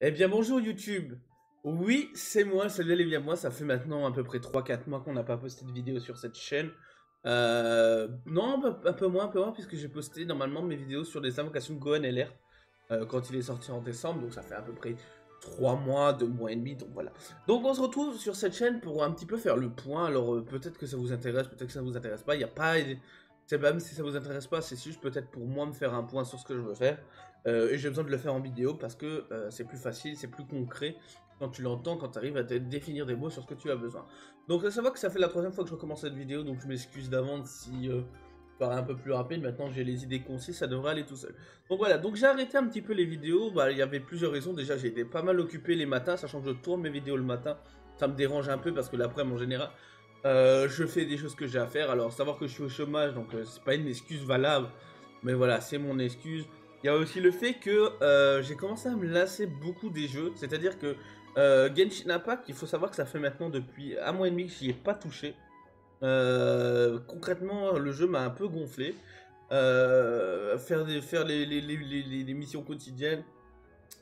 Eh bien bonjour YouTube. Oui, c'est moi, salut les bien moi, ça fait maintenant à peu près 3 4 mois qu'on n'a pas posté de vidéo sur cette chaîne. Non, un peu moins, puisque j'ai posté normalement mes vidéos sur les invocations de Gohan LR quand il est sorti en décembre, donc ça fait à peu près 3 mois, 2 mois et demi, donc voilà. Donc on se retrouve sur cette chaîne pour un petit peu faire le point, alors peut-être que ça vous intéresse, peut-être que ça ne vous intéresse pas, il n'y a pas... C'est même si ça vous intéresse pas, c'est juste peut-être pour moi me faire un point sur ce que je veux faire. Et j'ai besoin de le faire en vidéo parce que c'est plus facile, c'est plus concret quand tu l'entends, quand tu arrives à te définir des mots sur ce que tu as besoin. Donc ça va que ça fait la troisième fois que je recommence cette vidéo, donc je m'excuse d'avance si ça paraît un peu plus rapide. Maintenant j'ai les idées concises, ça devrait aller tout seul. Donc voilà, donc j'ai arrêté un petit peu les vidéos, bah, il y avait plusieurs raisons. Déjà j'ai été pas mal occupé les matins, sachant que je tourne mes vidéos le matin, ça me dérange un peu parce que l'après-midi en général, je fais des choses que j'ai à faire. Alors savoir que je suis au chômage, donc c'est pas une excuse valable, mais voilà, c'est mon excuse. Il y a aussi le fait que j'ai commencé à me lasser beaucoup des jeux, c'est-à-dire que Genshin Impact, il faut savoir que ça fait maintenant depuis un mois et demi que j'y ai pas touché. Concrètement, le jeu m'a un peu gonflé. Faire les missions quotidiennes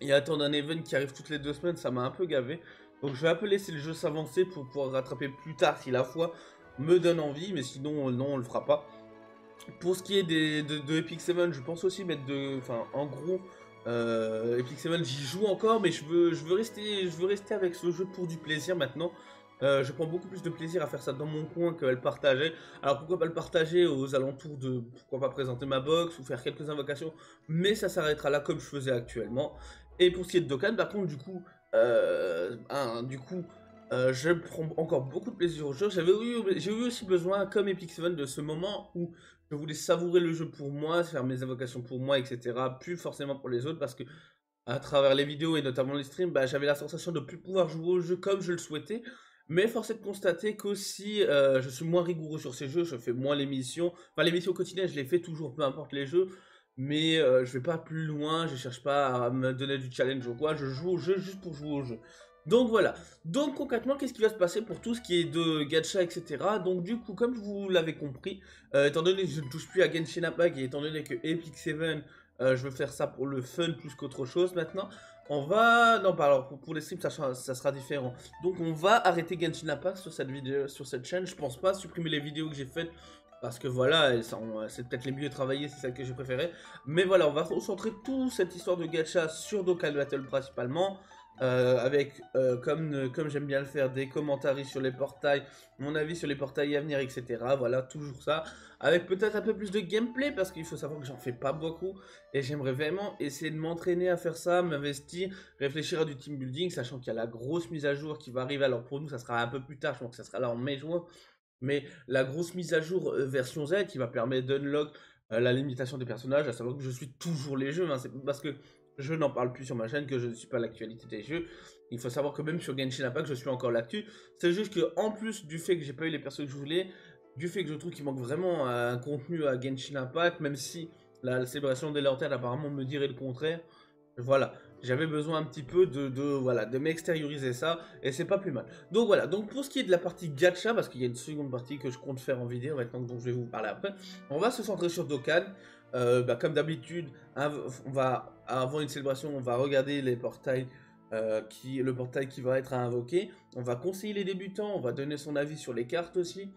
et attendre un event qui arrive toutes les 2 semaines, ça m'a un peu gavé. Donc je vais un peu laisser le jeu s'avancer pour pouvoir rattraper plus tard si la foi me donne envie, mais sinon non, on le fera pas. Pour ce qui est de Epic 7, je pense aussi mettre de... Enfin, en gros, Epic 7, j'y joue encore, mais je veux rester avec ce jeu pour du plaisir maintenant. Je prends beaucoup plus de plaisir à faire ça dans mon coin qu'à le partager. Alors pourquoi pas le partager aux alentours de... Pourquoi pas présenter ma box ou faire quelques invocations, mais ça s'arrêtera là comme je faisais actuellement. Et pour ce qui est de Dokkan, par contre, je prends encore beaucoup de plaisir au jeu. J'ai eu aussi besoin, comme Epic 7, de ce moment où je voulais savourer le jeu pour moi, faire mes invocations pour moi, etc. Plus forcément pour les autres, parce que à travers les vidéos et notamment les streams, bah, j'avais la sensation de plus pouvoir jouer au jeu comme je le souhaitais. Mais force est de constater qu'aussi je suis moins rigoureux sur ces jeux, je fais moins les missions. Enfin, les missions quotidiennes, je les fais toujours, peu importe les jeux. Mais je vais pas plus loin, je cherche pas à me donner du challenge ou quoi, je joue au jeu juste pour jouer au jeu. Donc voilà. Donc concrètement, qu'est-ce qui va se passer pour tout ce qui est de gacha, etc. Donc du coup, comme vous l'avez compris, étant donné que je ne touche plus à Genshin Impact et étant donné que Epic 7, je veux faire ça pour le fun plus qu'autre chose maintenant, on va... Non, pas alors, pour les streams, ça sera différent. Donc on va arrêter Genshin Impact sur cette vidéo, sur cette chaîne. Je pense pas supprimer les vidéos que j'ai faites parce que voilà, c'est peut-être les mieux travaillées, c'est celle que j'ai préférée. Mais voilà, on va concentrer toute cette histoire de gacha sur Dokkan Battle principalement. Avec, comme j'aime bien le faire, des commentaires sur les portails, mon avis sur les portails à venir, etc. Voilà, toujours ça. Avec peut-être un peu plus de gameplay, parce qu'il faut savoir que j'en fais pas beaucoup. Et j'aimerais vraiment essayer de m'entraîner à faire ça, m'investir, réfléchir à du team building, sachant qu'il y a la grosse mise à jour qui va arriver. Alors pour nous, ça sera un peu plus tard, je pense que ça sera là en mai-juin. Mais la grosse mise à jour version Z qui va permettre d'unlock la limitation des personnages, à savoir que je suis toujours les jeux, hein, c'est parce que je n'en parle plus sur ma chaîne que je ne suis pas l'actualité des jeux. Il faut savoir que même sur Genshin Impact, je suis encore l'actu. C'est juste que en plus du fait que j'ai pas eu les persos que je voulais, du fait que je trouve qu'il manque vraiment un contenu à Genshin Impact, même si la célébration des lanternes apparemment me dirait le contraire, voilà, j'avais besoin un petit peu voilà, de m'extérioriser ça, et c'est pas plus mal. Donc voilà, donc pour ce qui est de la partie gacha, parce qu'il y a une seconde partie que je compte faire en vidéo maintenant, dont je vais vous parler après, on va se centrer sur Dokkan. Comme d'habitude, avant une célébration, on va regarder les portails, le portail qui va être à invoquer. On va conseiller les débutants, on va donner son avis sur les cartes aussi.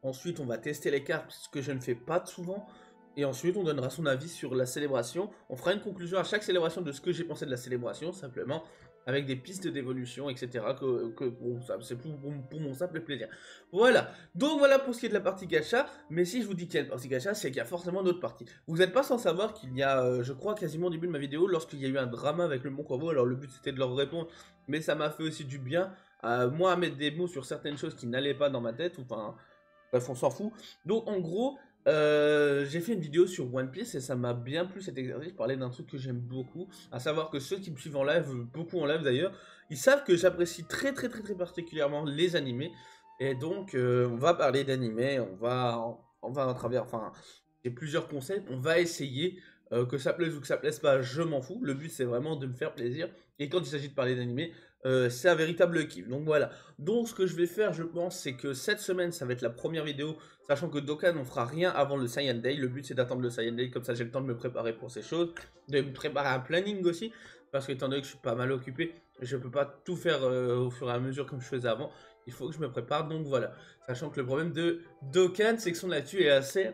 Ensuite, on va tester les cartes, ce que je ne fais pas souvent. Et ensuite, on donnera son avis sur la célébration. On fera une conclusion à chaque célébration de ce que j'ai pensé de la célébration, simplement, avec des pistes d'évolution, etc. Bon, c'est pour mon simple plaisir. Voilà. Donc voilà pour ce qui est de la partie gacha. Mais si je vous dis qu'il y a une partie gacha, c'est qu'il y a forcément d'autres parties. Vous n'êtes pas sans savoir qu'il y a, je crois, quasiment au début de ma vidéo, lorsqu'il y a eu un drama avec le Mont Corvo. Alors le but c'était de leur répondre, mais ça m'a fait aussi du bien. Moi, à mettre des mots sur certaines choses qui n'allaient pas dans ma tête, enfin... Bref, on s'en fout. Donc, en gros, j'ai fait une vidéo sur One Piece et ça m'a bien plu cet exercice. Je parlais d'un truc que j'aime beaucoup, à savoir que ceux qui me suivent en live, beaucoup en live d'ailleurs, ils savent que j'apprécie très particulièrement les animés. Et donc, on va parler d'animés, on va à travers, enfin, j'ai plusieurs concepts, on va essayer, que ça plaise ou que ça plaise pas, je m'en fous. Le but, c'est vraiment de me faire plaisir. Et quand il s'agit de parler d'animés, c'est un véritable kiff. Donc voilà. Donc ce que je vais faire, je pense, c'est que cette semaine, ça va être la première vidéo, sachant que Dokkan, on fera rien avant le Saiyan Day. Le but, c'est d'attendre le Saiyan Day, comme ça j'ai le temps de me préparer pour ces choses, de me préparer un planning aussi. parce qu'étant donné que je suis pas mal occupé, je peux pas tout faire au fur et à mesure comme je faisais avant. Il faut que je me prépare, donc voilà. Sachant que le problème de Dokkan, c'est que son actu est assez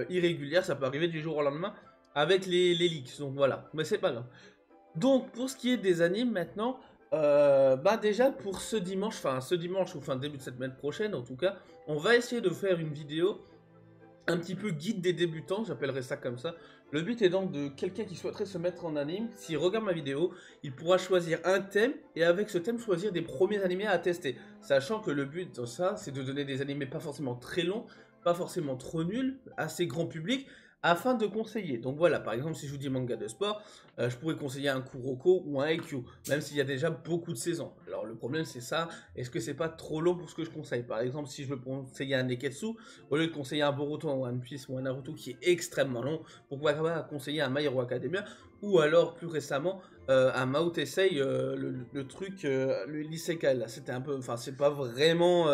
irrégulière, ça peut arriver du jour au lendemain avec les leaks, donc voilà. Mais c'est pas grave. Donc, pour ce qui est des animes maintenant, bah déjà pour ce dimanche, ou fin début de cette semaine prochaine en tout cas, on va essayer de faire une vidéo un petit peu guide des débutants, j'appellerais ça comme ça. Le but est donc de quelqu'un qui souhaiterait se mettre en anime, s'il regarde ma vidéo, il pourra choisir un thème et avec ce thème choisir des premiers animés à tester. Sachant que le but de ça, c'est de donner des animés pas forcément très longs, pas forcément trop nuls, assez grand public, afin de conseiller. Donc voilà, par exemple, si je vous dis manga de sport, je pourrais conseiller un Kuroko ou un Haikyuu, même s'il y a déjà beaucoup de saisons. Alors le problème c'est ça, est-ce que c'est pas trop long pour ce que je conseille? Par exemple, si je veux conseiller un Neketsu, au lieu de conseiller un Boruto, un One Piece ou un Naruto qui est extrêmement long, pourquoi pas conseiller un My Hero Academia, ou alors plus récemment un Mao Tessei, le truc, le Isekai là, c'était un peu, enfin c'est pas vraiment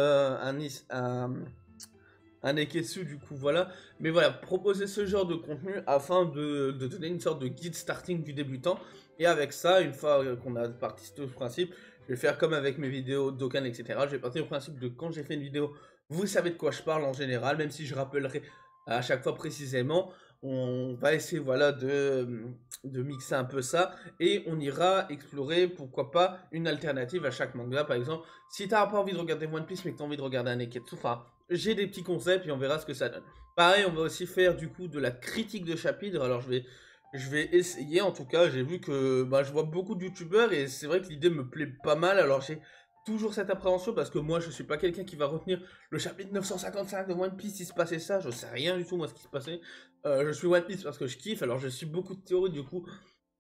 un Neketsu du coup, voilà. Mais voilà, proposer ce genre de contenu afin de donner une sorte de guide starting du débutant. Et avec ça, une fois qu'on a parti de ce principe, je vais faire comme avec mes vidéos Dokkan, etc. Je vais partir du principe de quand j'ai fait une vidéo, vous savez de quoi je parle en général, même si je rappellerai à chaque fois précisément. On va essayer voilà, de mixer un peu ça et on ira explorer pourquoi pas une alternative à chaque manga. Par exemple, si t'as pas envie de regarder One Piece mais que t'as envie de regarder un Neketsu, enfin, j'ai des petits concepts et on verra ce que ça donne. Pareil, on va aussi faire du coup de la critique de chapitres. Alors je vais essayer en tout cas. J'ai vu que bah, je vois beaucoup de youtubeurs et c'est vrai que l'idée me plaît pas mal. Alors j'ai toujours cette appréhension parce que moi je suis pas quelqu'un qui va retenir le chapitre 955 de One Piece. Il se passait ça, je sais rien du tout moi ce qui se passait. Je suis One Piece parce que je kiffe. Alors je suis beaucoup de théories du coup.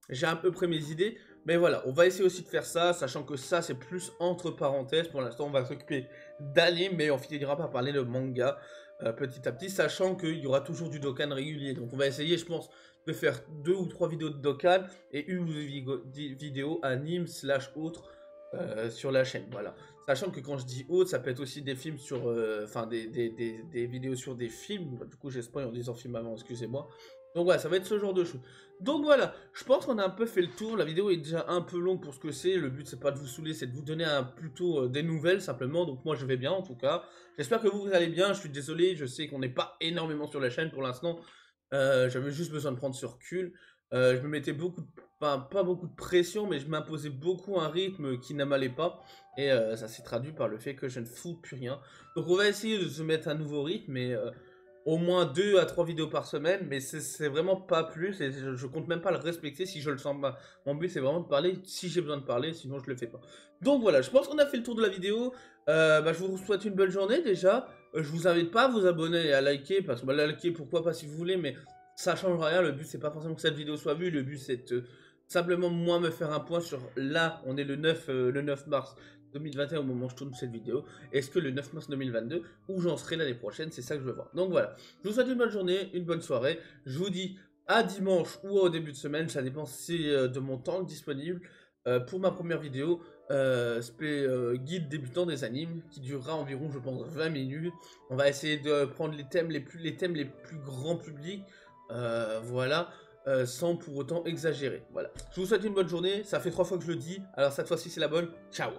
J'ai à peu près mes idées, mais voilà, on va essayer aussi de faire ça, sachant que ça c'est plus entre parenthèses. Pour l'instant, on va s'occuper d'anime, mais on finira par parler de manga petit à petit, sachant qu'il y aura toujours du Dokkan régulier. Donc on va essayer, je pense, de faire 2 ou 3 vidéos de Dokkan et une ou deux vidéos anime slash autres sur la chaîne. Voilà. Sachant que quand je dis autre, ça peut être aussi des films sur, enfin des vidéos sur des films. Du coup, j'ai spoil en disant film avant, excusez-moi. Donc voilà, ça va être ce genre de choses. Donc voilà, je pense qu'on a un peu fait le tour. La vidéo est déjà un peu longue pour ce que c'est. Le but, c'est pas de vous saouler, c'est de vous donner plutôt des nouvelles simplement. Donc moi, je vais bien en tout cas. J'espère que vous allez bien. Je suis désolé, je sais qu'on n'est pas énormément sur la chaîne pour l'instant. J'avais juste besoin de prendre ce recul. Je me mettais pas beaucoup de pression, mais je m'imposais beaucoup un rythme qui ne m'allait pas. Et ça s'est traduit par le fait que je ne fous plus rien. Donc on va essayer de se mettre un nouveau rythme, mais au moins 2 à 3 vidéos par semaine, mais c'est vraiment pas plus, et je compte même pas le respecter si je le sens pas. Mon but c'est vraiment de parler si j'ai besoin de parler, sinon je le fais pas. Donc voilà, je pense qu'on a fait le tour de la vidéo. Bah, je vous souhaite une bonne journée déjà. Je vous invite pas à vous abonner et à liker, parce que bah, liker pourquoi pas si vous voulez, mais ça change rien. Le but c'est pas forcément que cette vidéo soit vue, le but c'est de simplement moi me faire un point sur là, on est le 9 mars 2021 au moment où je tourne cette vidéo. Est-ce que le 9 mars 2022, où j'en serai l'année prochaine, c'est ça que je veux voir. Donc voilà, je vous souhaite une bonne journée, une bonne soirée. Je vous dis à dimanche ou au début de semaine, ça dépend de mon temps disponible pour ma première vidéo. Guide débutant des animes qui durera environ je pense 20 minutes. On va essayer de prendre les thèmes les plus grands publics, voilà, sans pour autant exagérer. Voilà, je vous souhaite une bonne journée, ça fait 3 fois que je le dis, alors cette fois-ci c'est la bonne, ciao.